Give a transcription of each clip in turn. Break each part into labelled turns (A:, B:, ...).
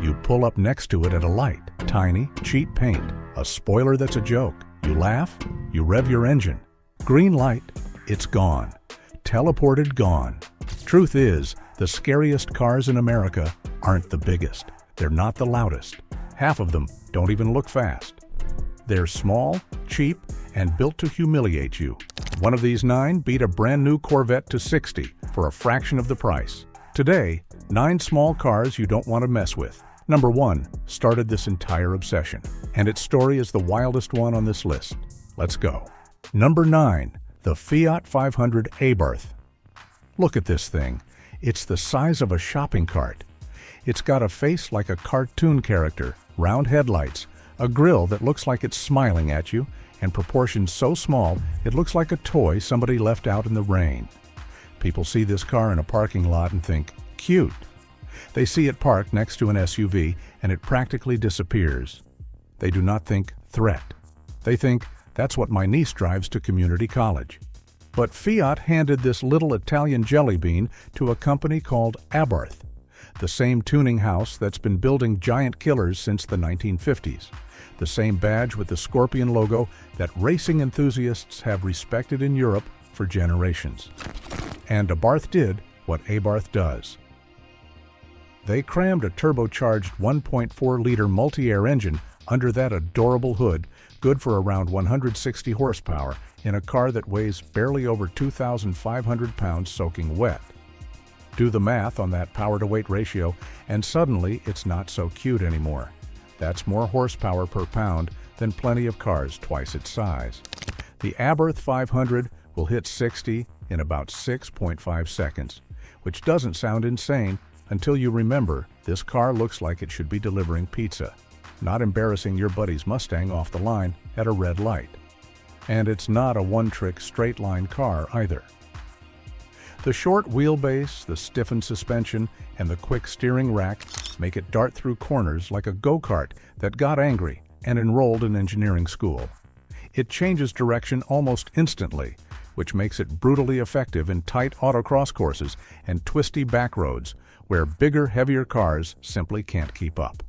A: You pull up next to it at a light. Tiny, cheap paint. A spoiler that's a joke. You laugh, you rev your engine. Green light, it's gone. Teleported gone. Truth is, the scariest cars in America aren't the biggest. They're not the loudest. Half of them don't even look fast. They're small, cheap, and built to humiliate you. One of these 9 beat a brand new Corvette to 60 for a fraction of the price. Today, 9 small cars you don't want to mess with. Number 1 started this entire obsession, and its story is the wildest one on this list. Let's go. Number 9, the Fiat 500 Abarth. Look at this thing. It's the size of a shopping cart. It's got a face like a cartoon character, round headlights, a grille that looks like it's smiling at you, and proportions so small it looks like a toy somebody left out in the rain. People see this car in a parking lot and think, cute. They see it parked next to an SUV and it practically disappears. They do not think threat. They think, that's what my niece drives to community college. But Fiat handed this little Italian jelly bean to a company called Abarth, the same tuning house that's been building giant killers since the 1950s, the same badge with the scorpion logo that racing enthusiasts have respected in Europe for generations. And Abarth did what Abarth does. They crammed a turbocharged 1.4-liter multi-air engine under that adorable hood, good for around 160 horsepower, in a car that weighs barely over 2,500 pounds soaking wet. Do the math on that power-to-weight ratio, and suddenly it's not so cute anymore. That's more horsepower per pound than plenty of cars twice its size. The Abarth 500 will hit 60 in about 6.5 seconds, which doesn't sound insane until you remember this car looks like it should be delivering pizza, not embarrassing your buddy's Mustang off the line at a red light. And it's not a one-trick straight-line car either. The short wheelbase, the stiffened suspension, and the quick steering rack make it dart through corners like a go-kart that got angry and enrolled in engineering school. It changes direction almost instantly, which makes it brutally effective in tight autocross courses and twisty back roads where bigger, heavier cars simply can't keep up.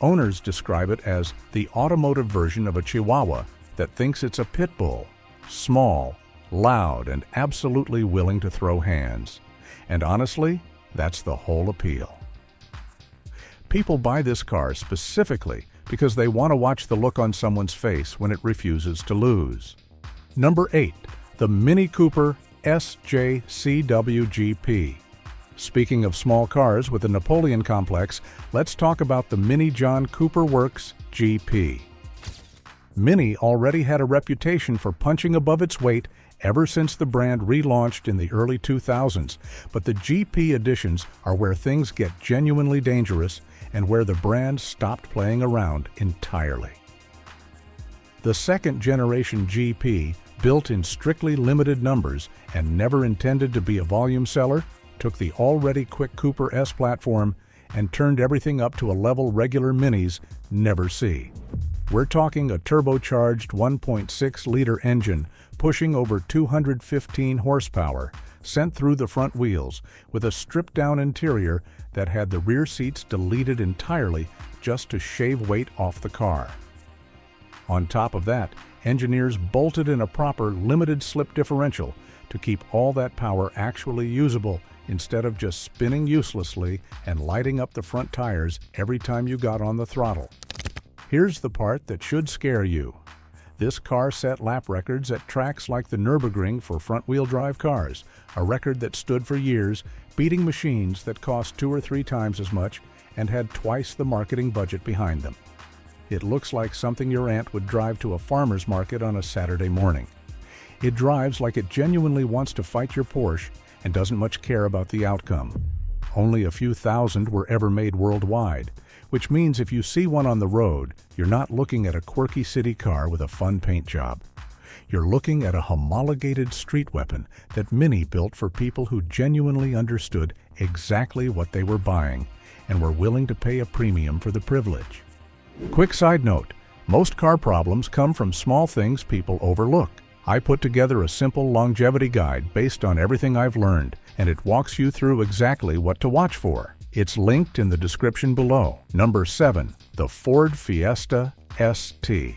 A: Owners describe it as the automotive version of a Chihuahua that thinks it's a pit bull, small, loud, and absolutely willing to throw hands. And honestly, that's the whole appeal. People buy this car specifically because they want to watch the look on someone's face when it refuses to lose. Number 8, the Mini Cooper SJCW GP. Speaking of small cars with a Napoleon complex, let's talk about the Mini John Cooper Works GP. Mini already had a reputation for punching above its weight ever since the brand relaunched in the early 2000s, but the GP editions are where things get genuinely dangerous and where the brand stopped playing around entirely. The second-generation GP, built in strictly limited numbers and never intended to be a volume seller, took the already quick Cooper S platform and turned everything up to a level regular Minis never see. We're talking a turbocharged 1.6-liter engine pushing over 215 horsepower, sent through the front wheels, with a stripped-down interior that had the rear seats deleted entirely just to shave weight off the car. On top of that, engineers bolted in a proper limited slip differential to keep all that power actually usable instead of just spinning uselessly and lighting up the front tires every time you got on the throttle. Here's the part that should scare you. This car set lap records at tracks like the Nürburgring for front-wheel drive cars, a record that stood for years, beating machines that cost 2 or 3 times as much and had twice the marketing budget behind them. It looks like something your aunt would drive to a farmer's market on a Saturday morning. It drives like it genuinely wants to fight your Porsche and doesn't much care about the outcome. Only a few thousand were ever made worldwide, which means if you see one on the road, you're not looking at a quirky city car with a fun paint job. You're looking at a homologated street weapon that Mini built for people who genuinely understood exactly what they were buying and were willing to pay a premium for the privilege. Quick side note, most car problems come from small things people overlook. I put together a simple longevity guide based on everything I've learned, and it walks you through exactly what to watch for. It's linked in the description below. Number 7. The Ford Fiesta ST.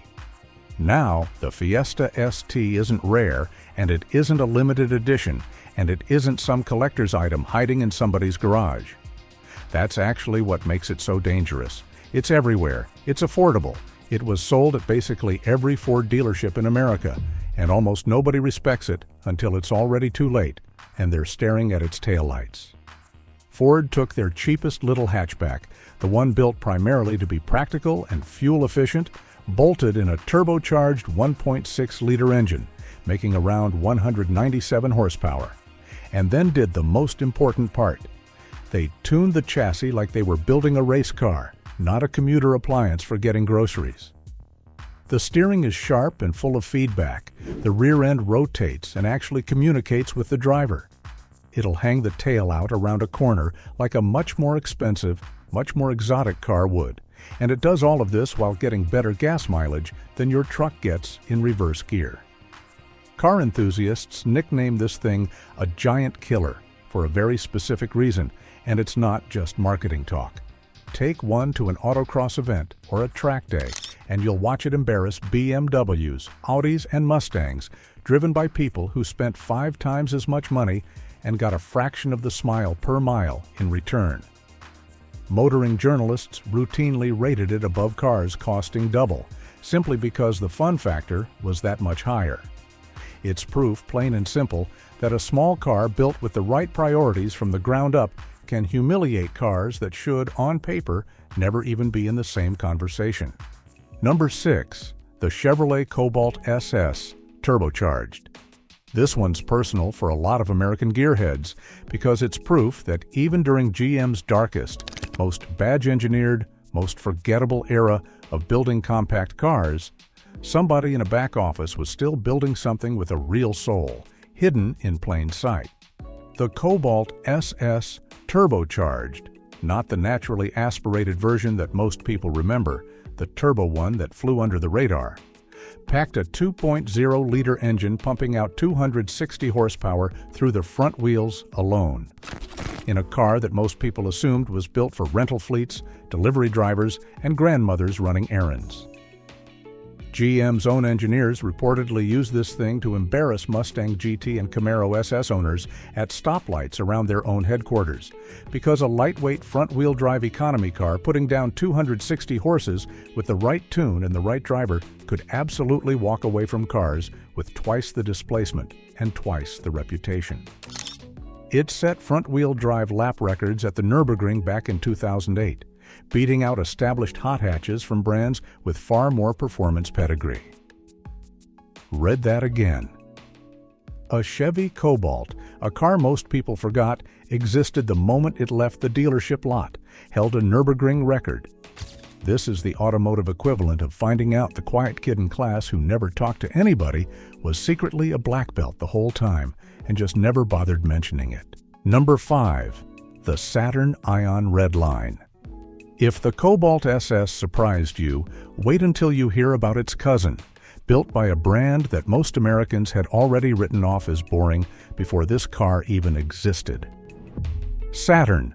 A: Now, the Fiesta ST isn't rare, and it isn't a limited edition, and it isn't some collector's item hiding in somebody's garage. That's actually what makes it so dangerous. It's everywhere. It's affordable. It was sold at basically every Ford dealership in America, and almost nobody respects it until it's already too late, and they're staring at its taillights. Ford took their cheapest little hatchback, the one built primarily to be practical and fuel-efficient, bolted in a turbocharged 1.6-liter engine, making around 197 horsepower, and then did the most important part. They tuned the chassis like they were building a race car, not a commuter appliance for getting groceries. The steering is sharp and full of feedback. The rear end rotates and actually communicates with the driver. It'll hang the tail out around a corner like a much more expensive, much more exotic car would. And it does all of this while getting better gas mileage than your truck gets in reverse gear. Car enthusiasts nickname this thing a giant killer for a very specific reason, and it's not just marketing talk. Take one to an autocross event or a track day, and you'll watch it embarrass BMWs, Audis, and Mustangs, driven by people who spent 5 times as much money and got a fraction of the smile per mile in return. Motoring journalists routinely rated it above cars costing double, simply because the fun factor was that much higher. It's proof, plain and simple, that a small car built with the right priorities from the ground up can humiliate cars that should, on paper, never even be in the same conversation. Number 6. The Chevrolet Cobalt SS, turbocharged. This one's personal for a lot of American gearheads because it's proof that even during GM's darkest, most badge-engineered, most forgettable era of building compact cars, somebody in a back office was still building something with a real soul, hidden in plain sight. The Cobalt SS turbocharged, not the naturally aspirated version that most people remember, the turbo one that flew under the radar, packed a 2.0-liter engine pumping out 260 horsepower through the front wheels alone, in a car that most people assumed was built for rental fleets, delivery drivers, and grandmothers running errands. GM's own engineers reportedly used this thing to embarrass Mustang GT and Camaro SS owners at stoplights around their own headquarters, because a lightweight front-wheel drive economy car putting down 260 horses with the right tune and the right driver could absolutely walk away from cars with twice the displacement and twice the reputation. It set front-wheel drive lap records at the Nürburgring back in 2008. Beating out established hot hatches from brands with far more performance pedigree. Read that again. A Chevy Cobalt, a car most people forgot, existed the moment it left the dealership lot, held a Nürburgring record. This is the automotive equivalent of finding out the quiet kid in class who never talked to anybody was secretly a black belt the whole time and just never bothered mentioning it. Number 5. The Saturn Ion Red Line. If the Cobalt SS surprised you, wait until you hear about its cousin, built by a brand that most Americans had already written off as boring before this car even existed. Saturn,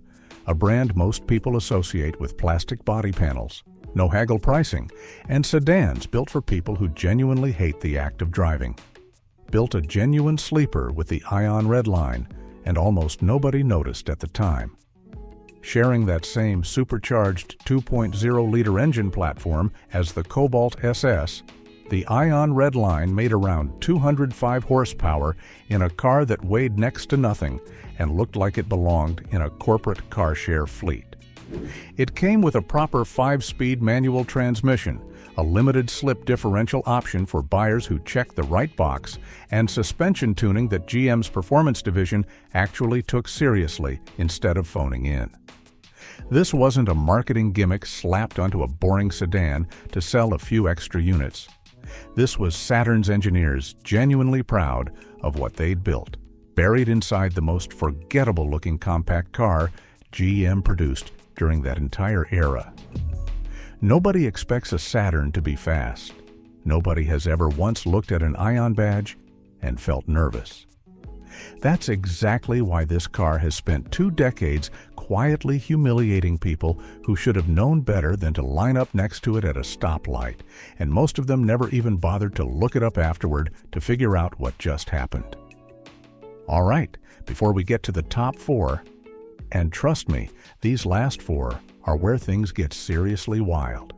A: a brand most people associate with plastic body panels, no haggle pricing, and sedans built for people who genuinely hate the act of driving. Built a genuine sleeper with the Ion Red Line, and almost nobody noticed at the time. Sharing that same supercharged 2.0-liter engine platform as the Cobalt SS, the Ion Red Line made around 205 horsepower in a car that weighed next to nothing and looked like it belonged in a corporate car share fleet. It came with a proper 5-speed manual transmission, a limited slip differential option for buyers who check the right box, and suspension tuning that GM's performance division actually took seriously instead of phoning in. This wasn't a marketing gimmick slapped onto a boring sedan to sell a few extra units. This was Saturn's engineers genuinely proud of what they'd built, buried inside the most forgettable-looking compact car GM produced during that entire era. Nobody expects a Saturn to be fast. Nobody has ever once looked at an Ion badge and felt nervous. That's exactly why this car has spent 2 decades quietly humiliating people who should have known better than to line up next to it at a stoplight, and most of them never even bothered to look it up afterward to figure out what just happened. All right, before we get to the top 4, and trust me, these last 4 are where things get seriously wild.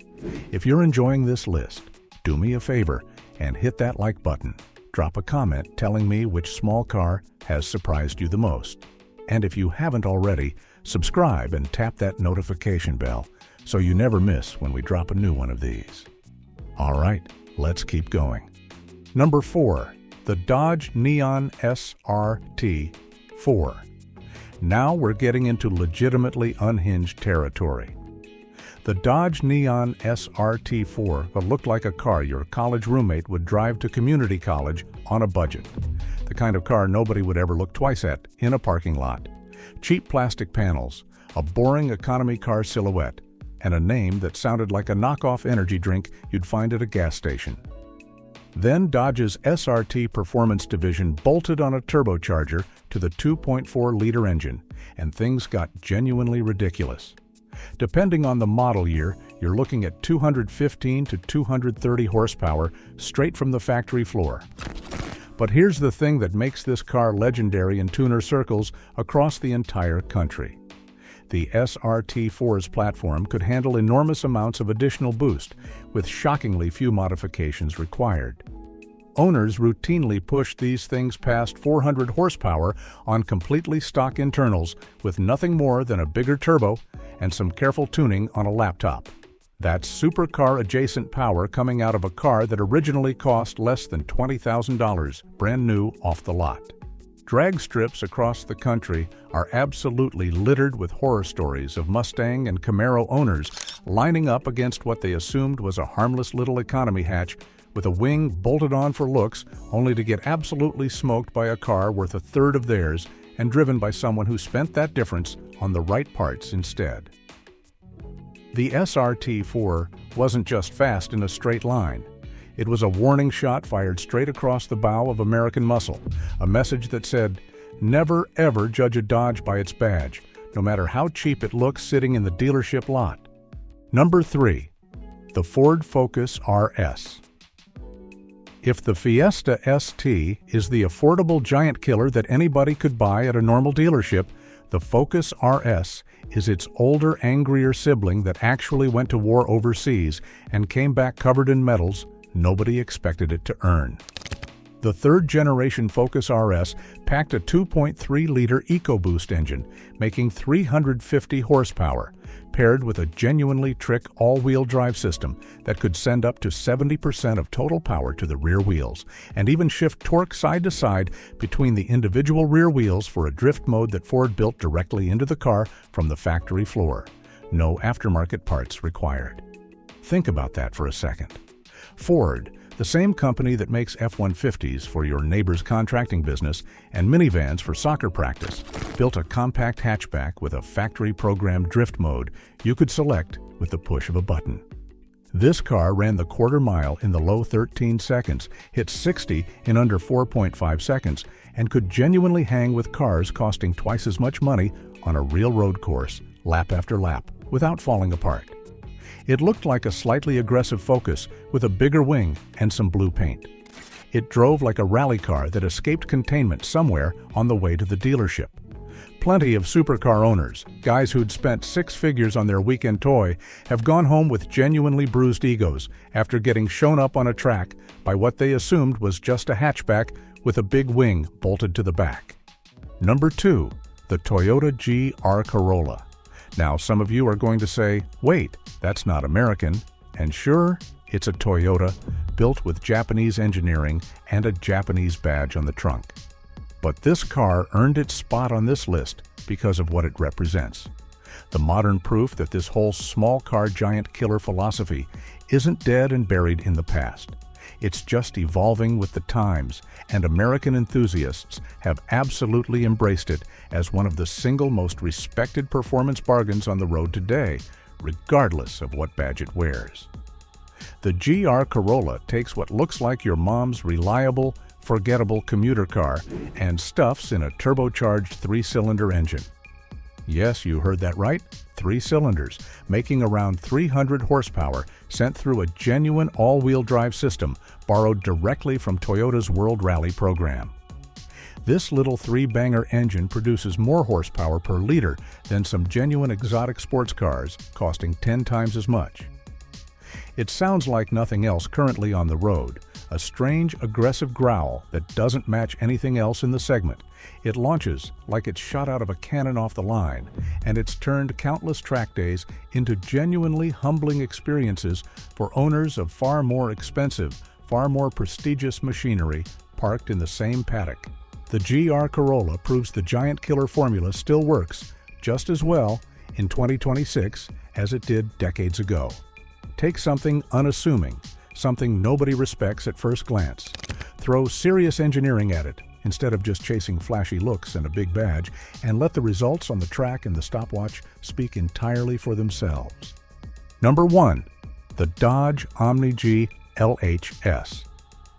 A: If you're enjoying this list, do me a favor and hit that like button. Drop a comment telling me which small car has surprised you the most. And if you haven't already, subscribe and tap that notification bell so you never miss when we drop a new one of these. All right, let's keep going. Number 4, the Dodge Neon SRT 4. Now we're getting into legitimately unhinged territory. The Dodge Neon SRT4 looked like a car your college roommate would drive to community college on a budget. The kind of car nobody would ever look twice at in a parking lot. Cheap plastic panels, a boring economy car silhouette, and a name that sounded like a knockoff energy drink you'd find at a gas station. Then Dodge's SRT Performance division bolted on a turbocharger to the 2.4-liter engine, and things got genuinely ridiculous. Depending on the model year, you're looking at 215 to 230 horsepower straight from the factory floor. But here's the thing that makes this car legendary in tuner circles across the entire country. The SRT4's platform could handle enormous amounts of additional boost, with shockingly few modifications required. Owners routinely pushed these things past 400 horsepower on completely stock internals with nothing more than a bigger turbo and some careful tuning on a laptop. That's supercar-adjacent power coming out of a car that originally cost less than $20,000, brand new off the lot. Drag strips across the country are absolutely littered with horror stories of Mustang and Camaro owners lining up against what they assumed was a harmless little economy hatch with a wing bolted on for looks, only to get absolutely smoked by a car worth a third of theirs and driven by someone who spent that difference on the right parts instead. The SRT4 wasn't just fast in a straight line. It was a warning shot fired straight across the bow of American muscle, a message that said, never ever judge a Dodge by its badge, no matter how cheap it looks sitting in the dealership lot. Number 3, the Ford Focus RS. If the Fiesta ST is the affordable giant killer that anybody could buy at a normal dealership, the Focus RS is its older, angrier sibling that actually went to war overseas and came back covered in medals nobody expected it to earn. The third-generation Focus RS packed a 2.3-liter EcoBoost engine, making 350 horsepower, paired with a genuinely trick all-wheel drive system that could send up to 70% of total power to the rear wheels, and even shift torque side to side between the individual rear wheels for a drift mode that Ford built directly into the car from the factory floor. No aftermarket parts required. Think about that for a second. Ford, the same company that makes F-150s for your neighbor's contracting business and minivans for soccer practice, built a compact hatchback with a factory-programmed drift mode you could select with the push of a button. This car ran the quarter mile in the low 13 seconds, hit 60 in under 4.5 seconds, and could genuinely hang with cars costing twice as much money on a real road course, lap after lap, without falling apart. It looked like a slightly aggressive Focus with a bigger wing and some blue paint. It drove like a rally car that escaped containment somewhere on the way to the dealership. Plenty of supercar owners, guys who'd spent 6 figures on their weekend toy, have gone home with genuinely bruised egos after getting shown up on a track by what they assumed was just a hatchback with a big wing bolted to the back. Number 2, the Toyota GR Corolla. Now, some of you are going to say, wait, that's not American. And sure, it's a Toyota, built with Japanese engineering and a Japanese badge on the trunk. But this car earned its spot on this list because of what it represents. The modern proof that this whole small car giant killer philosophy isn't dead and buried in the past. It's just evolving with the times, and American enthusiasts have absolutely embraced it as one of the single most respected performance bargains on the road today, regardless of what badge it wears. The GR Corolla takes what looks like your mom's reliable, unforgettable commuter car and stuffs in a turbocharged 3-cylinder engine. Yes, you heard that right, 3 cylinders, making around 300 horsepower, sent through a genuine all-wheel drive system borrowed directly from Toyota's World Rally program. This little 3-banger engine produces more horsepower per liter than some genuine exotic sports cars, costing 10 times as much. It sounds like nothing else currently on the road, a strange, aggressive growl that doesn't match anything else in the segment. It launches like it's shot out of a cannon off the line, and it's turned countless track days into genuinely humbling experiences for owners of far more expensive, far more prestigious machinery parked in the same paddock. The GR Corolla proves the giant killer formula still works just as well in 2026 as it did decades ago. Take something unassuming, something nobody respects at first glance. Throw serious engineering at it instead of just chasing flashy looks and a big badge, and let the results on the track and the stopwatch speak entirely for themselves. Number 1. The Dodge Omni GLHS.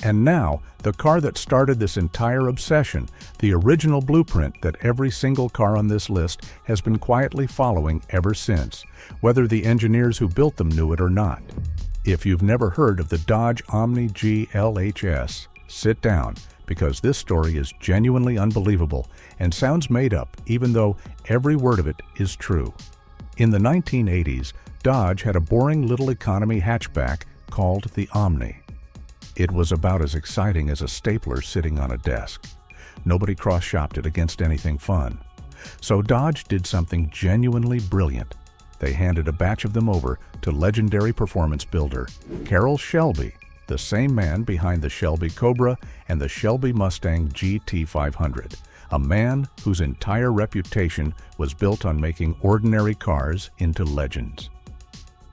A: And now, the car that started this entire obsession, the original blueprint that every single car on this list has been quietly following ever since, whether the engineers who built them knew it or not. If you've never heard of the Dodge Omni GLHS, sit down, because this story is genuinely unbelievable and sounds made up, even though every word of it is true. In the 1980s, Dodge had a boring little economy hatchback called the Omni. It was about as exciting as a stapler sitting on a desk. Nobody cross-shopped it against anything fun. So Dodge did something genuinely brilliant. They handed a batch of them over to legendary performance builder Carroll Shelby, the same man behind the Shelby Cobra and the Shelby Mustang GT500, a man whose entire reputation was built on making ordinary cars into legends.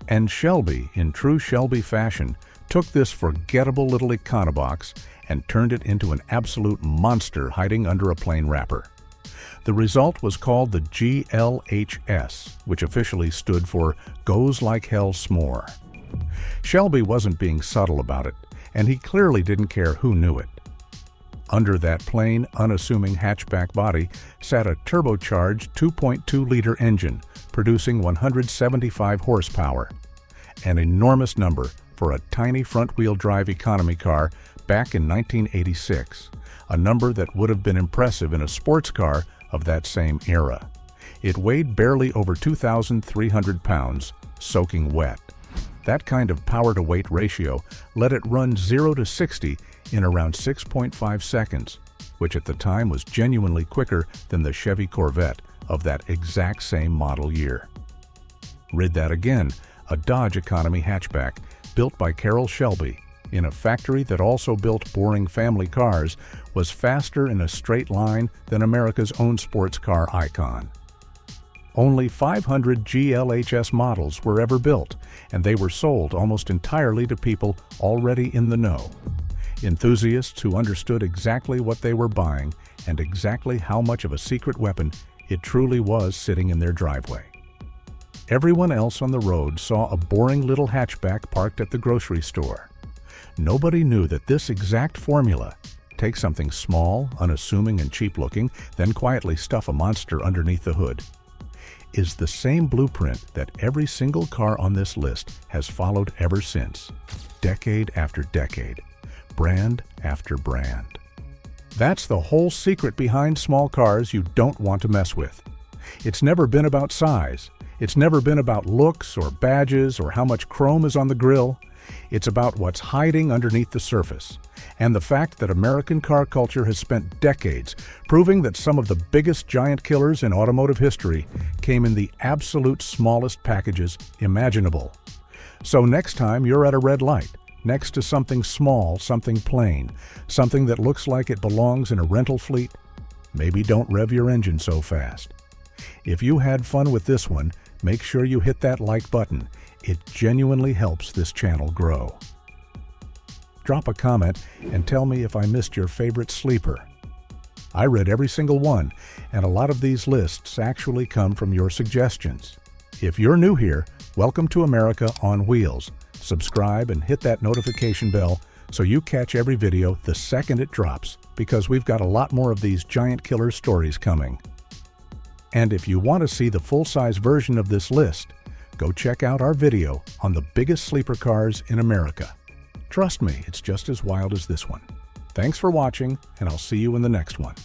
A: And Shelby, in true Shelby fashion, took this forgettable little econobox and turned it into an absolute monster hiding under a plain wrapper. The result was called the GLHS, which officially stood for Goes Like Hell S'more. Shelby wasn't being subtle about it, and he clearly didn't care who knew it. Under that plain, unassuming hatchback body sat a turbocharged 2.2-liter engine, producing 175 horsepower, an enormous number for a tiny front-wheel drive economy car back in 1986, a number that would have been impressive in a sports car of that same era. It weighed barely over 2,300 pounds, soaking wet. That kind of power-to-weight ratio let it run 0 to 60 in around 6.5 seconds, which at the time was genuinely quicker than the Chevy Corvette of that exact same model year. Read that again, a Dodge economy hatchback built by Carroll Shelby in a factory that also built boring family cars was faster in a straight line than America's own sports car icon. Only 500 GLHS models were ever built, and they were sold almost entirely to people already in the know. Enthusiasts who understood exactly what they were buying and exactly how much of a secret weapon it truly was sitting in their driveway. Everyone else on the road saw a boring little hatchback parked at the grocery store. Nobody knew that this exact formula, take something small, unassuming, and cheap-looking, then quietly stuff a monster underneath the hood, is the same blueprint that every single car on this list has followed ever since, decade after decade, brand after brand. That's the whole secret behind small cars you don't want to mess with. It's never been about size. It's never been about looks or badges or how much chrome is on the grill. It's about what's hiding underneath the surface, and the fact that American car culture has spent decades proving that some of the biggest giant killers in automotive history came in the absolute smallest packages imaginable. So next time you're at a red light, next to something small, something plain, something that looks like it belongs in a rental fleet, maybe don't rev your engine so fast. If you had fun with this one, make sure you hit that like button. It genuinely helps this channel grow. Drop a comment and tell me if I missed your favorite sleeper. I read every single one, and a lot of these lists actually come from your suggestions. If you're new here, welcome to America on Wheels. Subscribe and hit that notification bell so you catch every video the second it drops, because we've got a lot more of these giant killer stories coming. And if you want to see the full-size version of this list, go check out our video on the biggest sleeper cars in America. Trust me, it's just as wild as this one. Thanks for watching, and I'll see you in the next one.